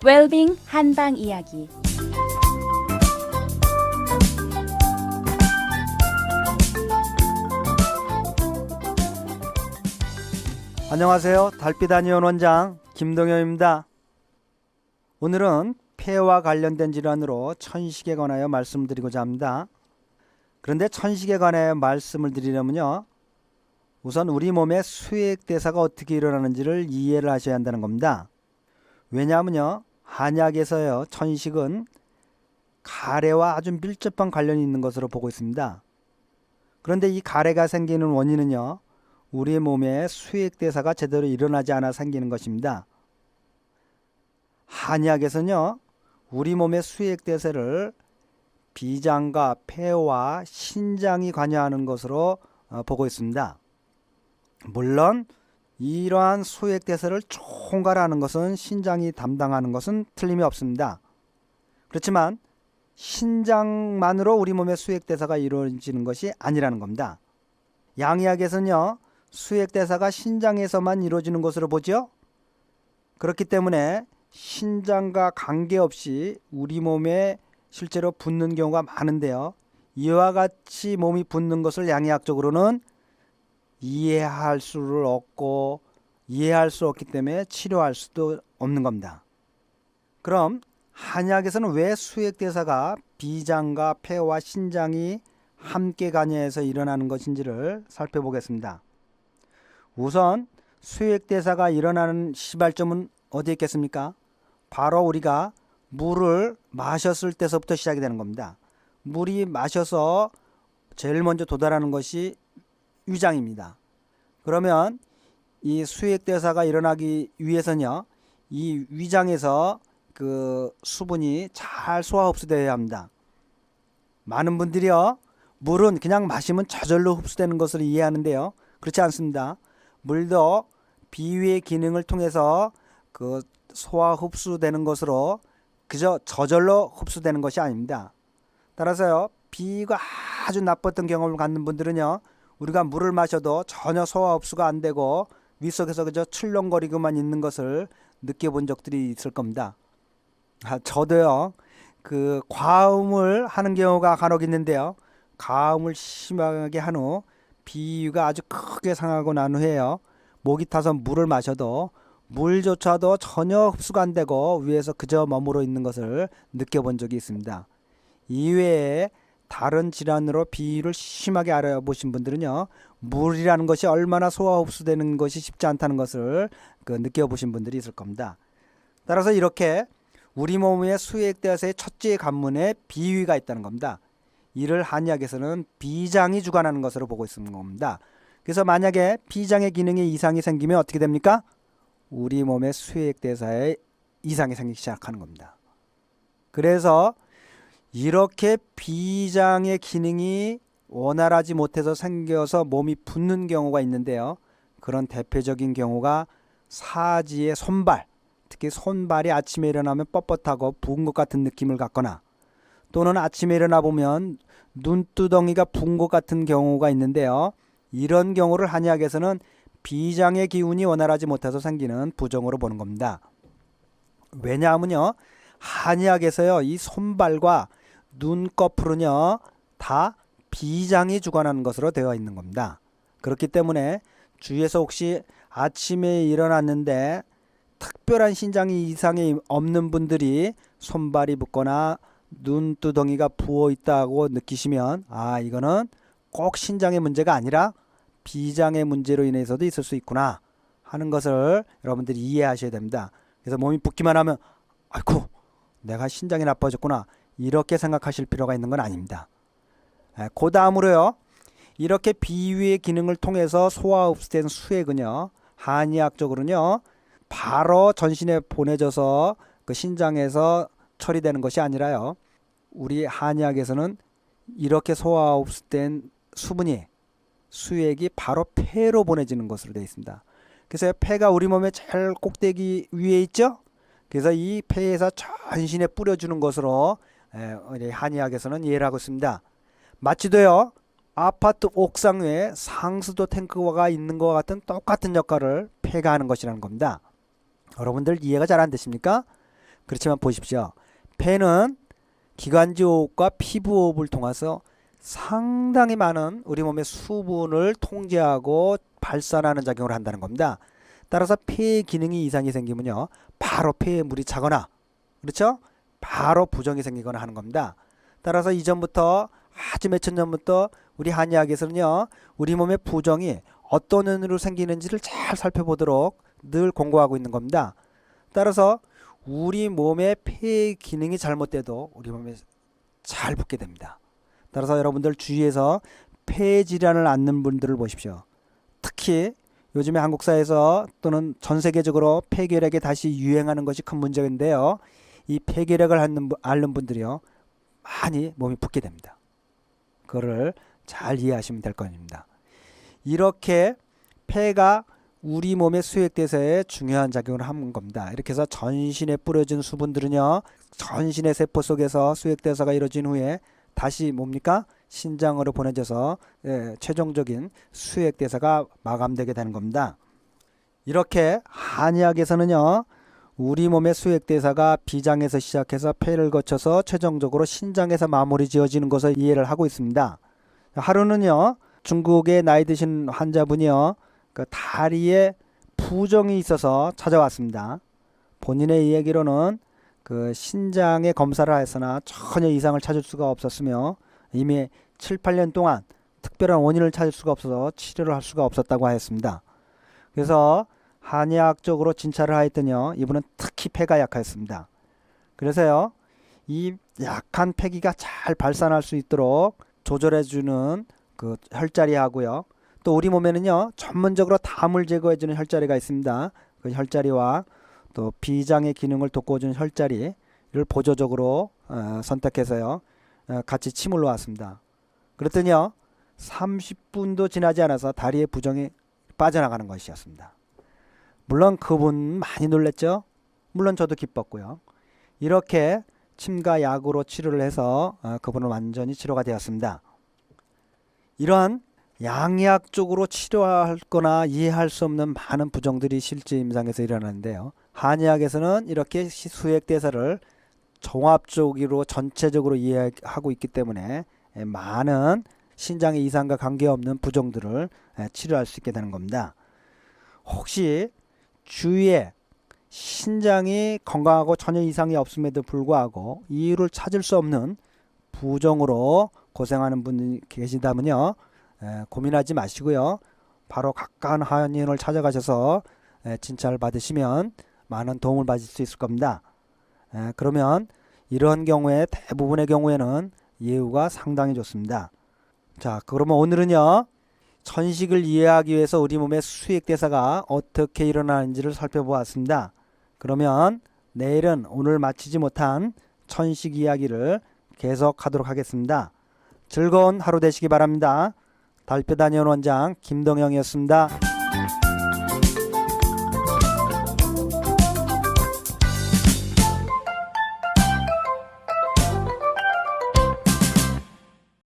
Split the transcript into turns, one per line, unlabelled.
웰빙 한방 이야기.
안녕하세요. 달빛 한의원 원장 김동엽입니다. 오늘은 폐와 관련된 질환으로 천식에 관하여 말씀드리고자 합니다. 그런데 천식에 관하여 말씀을 드리려면요, 우선 우리 몸의 수액대사가 어떻게 일어나는지를 이해를 하셔야 한다는 겁니다. 왜냐하면요, 한약에서요, 천식은 가래와 아주 밀접한 관련이 있는 것으로 보고 있습니다. 그런데 이 가래가 생기는 원인은요, 우리 몸의 수액대사가 제대로 일어나지 않아 생기는 것입니다. 한약에서는요, 우리 몸의 수액대사를 비장과 폐와 신장이 관여하는 것으로 보고 있습니다. 물론 이러한 수액대사를 총괄하는 것은 신장이 담당하는 것은 틀림이 없습니다. 그렇지만 신장만으로 우리 몸의 수액대사가 이루어지는 것이 아니라는 겁니다. 양의학에서는요, 수액대사가 신장에서만 이루어지는 것으로 보죠. 그렇기 때문에 신장과 관계없이 우리 몸에 실제로 붓는 경우가 많은데요, 이와 같이 몸이 붓는 것을 양의학적으로는 이해할 수를 없고 이해할 수 없기 때문에 치료할 수도 없는 겁니다. 그럼 한약에서는 왜 수액대사가 비장과 폐와 신장이 함께 관여해서 일어나는 것인지를 살펴보겠습니다. 우선 수액대사가 일어나는 시발점은 어디에 있겠습니까? 바로 우리가 물을 마셨을 때서부터 시작이 되는 겁니다. 물이 마셔서 제일 먼저 도달하는 것이 위장입니다. 그러면 이 수액대사가 일어나기 위해서는요, 이 위장에서 그 수분이 잘 소화 흡수되어야 합니다. 많은 분들이요, 물은 그냥 마시면 저절로 흡수되는 것을 이해하는데요, 그렇지 않습니다. 물도 비위의 기능을 통해서 그 소화 흡수되는 것으로 그저 저절로 흡수되는 것이 아닙니다. 따라서요, 비위가 아주 나빴던 경험을 갖는 분들은요, 우리가 물을 마셔도 전혀 소화 흡수가 안 되고 윗속에서 그저 출렁거리고만 있는 것을 느껴본 적들이 있을 겁니다. 저도요, 그 과음을 하는 경우가 간혹 있는데요, 과음을 심하게 한 후 비위가 아주 크게 상하고 난 후에요, 목이 타서 물을 마셔도 물조차도 전혀 흡수가 안 되고 위에서 그저 머무르 있는 것을 느껴본 적이 있습니다. 이외에 다른 질환으로 비위를 심하게 알아보신 분들은요, 물이라는 것이 얼마나 소화 흡수되는 것이 쉽지 않다는 것을 느껴보신 분들이 있을 겁니다. 따라서 이렇게 우리 몸의 수액대사의 첫째 관문에 비위가 있다는 겁니다. 이를 한의학에서는 비장이 주관하는 것으로 보고 있는 겁니다. 그래서 만약에 비장의 기능에 이상이 생기면 어떻게 됩니까? 우리 몸의 수액대사에 이상이 생기기 시작하는 겁니다. 그래서 이렇게 비장의 기능이 원활하지 못해서 생겨서 몸이 붓는 경우가 있는데요, 그런 대표적인 경우가 사지의 손발, 특히 손발이 아침에 일어나면 뻣뻣하고 부은 것 같은 느낌을 갖거나, 또는 아침에 일어나 보면 눈두덩이가 부은 것 같은 경우가 있는데요, 이런 경우를 한의학에서는 비장의 기운이 원활하지 못해서 생기는 부종으로 보는 겁니다. 왜냐하면요, 한의학에서요, 이 손발과 눈꺼풀은요, 다 비장이 주관하는 것으로 되어 있는 겁니다. 그렇기 때문에 주위에서 혹시 아침에 일어났는데 특별한 신장이 이상이 없는 분들이 손발이 붓거나 눈두덩이가 부어 있다고 느끼시면, 이거는 꼭 신장의 문제가 아니라 비장의 문제로 인해서도 있을 수 있구나 하는 것을 여러분들이 이해하셔야 됩니다. 그래서 몸이 붓기만 하면 아이고 내가 신장이 나빠졌구나 이렇게 생각하실 필요가 있는 건 아닙니다. 그 다음으로요, 이렇게 비위의 기능을 통해서 소화 흡수된 수액은요, 한의학적으로는요, 바로 전신에 보내져서 그 신장에서 처리되는 것이 아니라요, 우리 한의학에서는 이렇게 소화 흡수된 수액이 바로 폐로 보내지는 것으로 되어 있습니다. 그래서 폐가 우리 몸의 제일 꼭대기 위에 있죠. 그래서 이 폐에서 전신에 뿌려주는 것으로 우리 한의학에서는 이해를 하고 있습니다. 마치도요, 아파트 옥상 위에 상수도 탱크가 있는 것 같은 똑같은 역할을 폐가 하는 것이라는 겁니다. 여러분들 이해가 잘 안 되십니까? 그렇지만 보십시오. 폐는 기관지 호흡과 피부 호흡을 통해서 상당히 많은 우리 몸의 수분을 통제하고 발산하는 작용을 한다는 겁니다. 따라서 폐의 기능이 이상이 생기면요, 바로 폐에 물이 차거나, 그렇죠? 바로 부종이 생기거나 하는 겁니다. 따라서 이전부터 아주 몇천 년부터 우리 한의학에서는요, 우리 몸의 부종이 어떤 원인으로 생기는지를 잘 살펴보도록 늘 공고하고 있는 겁니다. 따라서 우리 몸의 폐의 기능이 잘못돼도 우리 몸에 잘 붙게 됩니다. 따라서 여러분들 주위에서 폐 질환을 앓는 분들을 보십시오. 특히 요즘에 한국 사회에서 또는 전 세계적으로 폐결핵이 다시 유행하는 것이 큰 문제인데요. 이 폐결핵을 앓는 분들이요, 많이 몸이 붓게 됩니다. 그거를 잘 이해하시면 될 겁니다. 이렇게 폐가 우리 몸의 수액대사에 중요한 작용을 하는 겁니다. 이렇게 해서 전신에 뿌려진 수분들은요, 전신의 세포 속에서 수액대사가 이루어진 후에 다시 뭡니까? 신장으로 보내져서 최종적인 수액대사가 마감되게 되는 겁니다. 이렇게 한의학에서는요, 우리 몸의 수액대사가 비장에서 시작해서 폐를 거쳐서 최종적으로 신장에서 마무리 지어지는 것을 이해를 하고 있습니다. 하루는요, 중국의 나이 드신 환자분이요, 그 다리에 부종이 있어서 찾아왔습니다. 본인의 이야기로는 그 신장의 검사를 하였으나 전혀 이상을 찾을 수가 없었으며 이미 7, 8년 동안 특별한 원인을 찾을 수가 없어서 치료를 할 수가 없었다고 하였습니다. 그래서 한의학적으로 진찰을 하였더니요, 이분은 특히 폐가 약하였습니다. 그래서요, 이 약한 폐기가 잘 발산할 수 있도록 조절해주는 그 혈자리하고요, 또 우리 몸에는요, 전문적으로 담을 제거해주는 혈자리가 있습니다. 그 혈자리와 또 비장의 기능을 돋궈주는 혈자리를 보조적으로 선택해서요, 같이 침을 놓았습니다. 그랬더니요, 30분도 지나지 않아서 다리의 부종이 빠져나가는 것이었습니다. 물론 그분 많이 놀랐죠. 물론 저도 기뻤고요. 이렇게 침과 약으로 치료를 해서 그분은 완전히 치료가 되었습니다. 이러한 양의학적으로 치료할 거나 이해할 수 없는 많은 부종들이 실제 임상에서 일어나는데요. 한의학에서는 이렇게 수액대사를 종합적으로 전체적으로 이해하고 있기 때문에 많은 신장의 이상과 관계없는 부종들을 치료할 수 있게 되는 겁니다. 혹시 주위에 신장이 건강하고 전혀 이상이 없음에도 불구하고 이유를 찾을 수 없는 부종으로 고생하는 분이 계시다면요, 고민하지 마시고요, 바로 가까운 한의원을 찾아가셔서 진찰을 받으시면 많은 도움을 받을 수 있을 겁니다. 그러면 이런 경우에 대부분의 경우에는 예후가 상당히 좋습니다. 자, 그러면 오늘은요, 천식을 이해하기 위해서 우리 몸의 수액대사가 어떻게 일어나는지를 살펴보았습니다. 그러면 내일은 오늘 마치지 못한 천식 이야기를 계속하도록 하겠습니다. 즐거운 하루 되시기 바랍니다. 달뼈 다니온 원장 김동영이었습니다.